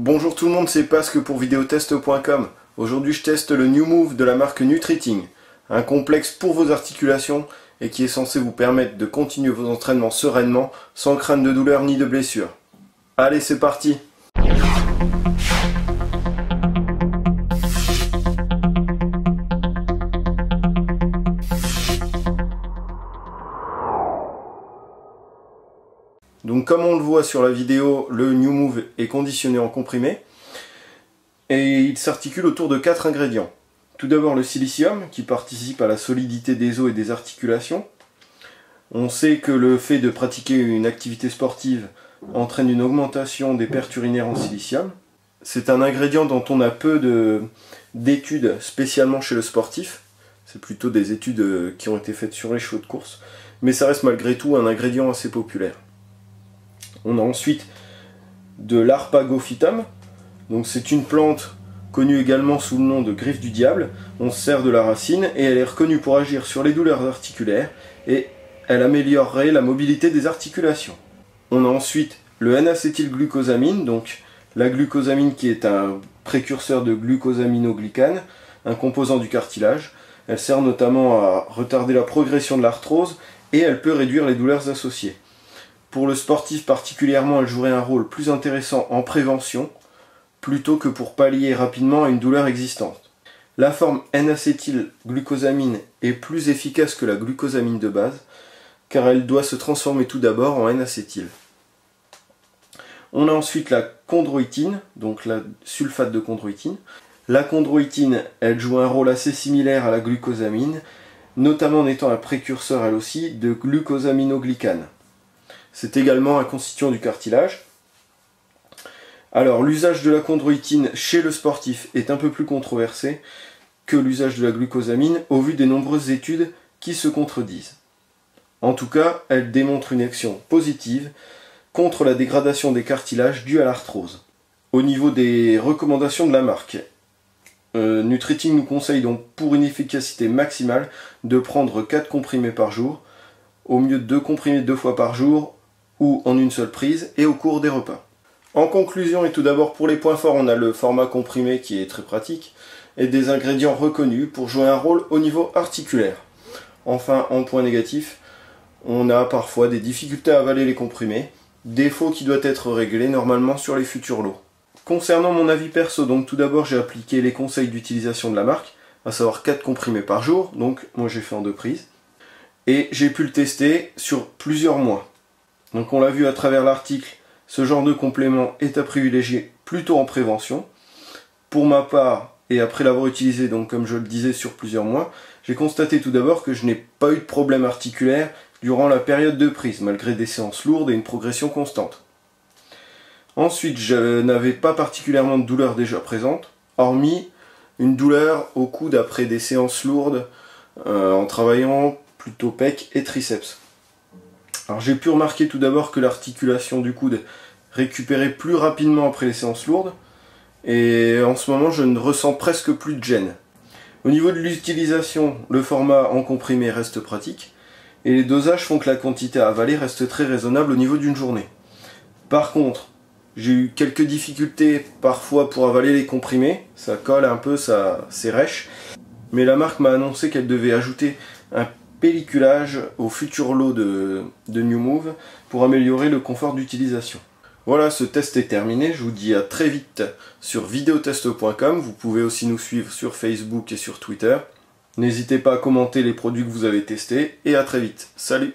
Bonjour tout le monde, c'est Pasque pour videotest.com. Aujourd'hui je teste le New Move de la marque Nutriting, un complexe pour vos articulations et qui est censé vous permettre de continuer vos entraînements sereinement, sans crainte de douleur ni de blessure. Allez, c'est parti! Donc comme on le voit sur la vidéo, le New Move est conditionné en comprimé et il s'articule autour de 4 ingrédients. Tout d'abord le silicium qui participe à la solidité des os et des articulations. On sait que le fait de pratiquer une activité sportive entraîne une augmentation des pertes urinaires en silicium. C'est un ingrédient dont on a peu d'études spécialement chez le sportif. C'est plutôt des études qui ont été faites sur les chevaux de course. Mais ça reste malgré tout un ingrédient assez populaire. On a ensuite de l'Arpagophytum. Donc c'est une plante connue également sous le nom de griffe du diable. On se sert de la racine et elle est reconnue pour agir sur les douleurs articulaires et elle améliorerait la mobilité des articulations. On a ensuite le N-acétylglucosamine, donc la glucosamine qui est un précurseur de glucosaminoglycane, un composant du cartilage. Elle sert notamment à retarder la progression de l'arthrose et elle peut réduire les douleurs associées. Pour le sportif particulièrement, elle jouerait un rôle plus intéressant en prévention, plutôt que pour pallier rapidement à une douleur existante. La forme N-acétylglucosamine est plus efficace que la glucosamine de base, car elle doit se transformer tout d'abord en N-acétyl. On a ensuite la chondroïtine, donc la sulfate de chondroïtine. La chondroïtine, elle joue un rôle assez similaire à la glucosamine, notamment en étant un précurseur elle aussi de glucosaminoglycane. C'est également un constituant du cartilage. Alors l'usage de la chondroïtine chez le sportif est un peu plus controversé que l'usage de la glucosamine au vu des nombreuses études qui se contredisent. En tout cas, elle démontre une action positive contre la dégradation des cartilages due à l'arthrose. Au niveau des recommandations de la marque, Nutriting nous conseille donc pour une efficacité maximale de prendre 4 comprimés par jour, au mieux de 2 comprimés 2 fois par jour ou en une seule prise et au cours des repas. En conclusion, et tout d'abord pour les points forts, on a le format comprimé qui est très pratique et des ingrédients reconnus pour jouer un rôle au niveau articulaire. Enfin, en point négatif, on a parfois des difficultés à avaler les comprimés, défaut qui doit être réglé normalement sur les futurs lots. Concernant mon avis perso, donc tout d'abord j'ai appliqué les conseils d'utilisation de la marque, à savoir 4 comprimés par jour, donc moi j'ai fait en 2 prises, et j'ai pu le tester sur plusieurs mois. Donc on l'a vu à travers l'article, ce genre de complément est à privilégier plutôt en prévention. Pour ma part, et après l'avoir utilisé, donc comme je le disais, sur plusieurs mois, j'ai constaté tout d'abord que je n'ai pas eu de problème articulaire durant la période de prise, malgré des séances lourdes et une progression constante. Ensuite, je n'avais pas particulièrement de douleur déjà présente, hormis une douleur au coude après des séances lourdes en travaillant plutôt pec et triceps. Alors j'ai pu remarquer tout d'abord que l'articulation du coude récupérait plus rapidement après les séances lourdes et en ce moment je ne ressens presque plus de gêne. Au niveau de l'utilisation, le format en comprimé reste pratique et les dosages font que la quantité à avaler reste très raisonnable au niveau d'une journée. Par contre, j'ai eu quelques difficultés parfois pour avaler les comprimés, ça colle un peu, c'est rêche, mais la marque m'a annoncé qu'elle devait ajouter un pelliculage au futur lot de New Move pour améliorer le confort d'utilisation. Voilà, ce test est terminé, je vous dis à très vite sur videotest.com, vous pouvez aussi nous suivre sur Facebook et sur Twitter. N'hésitez pas à commenter les produits que vous avez testés et à très vite. Salut!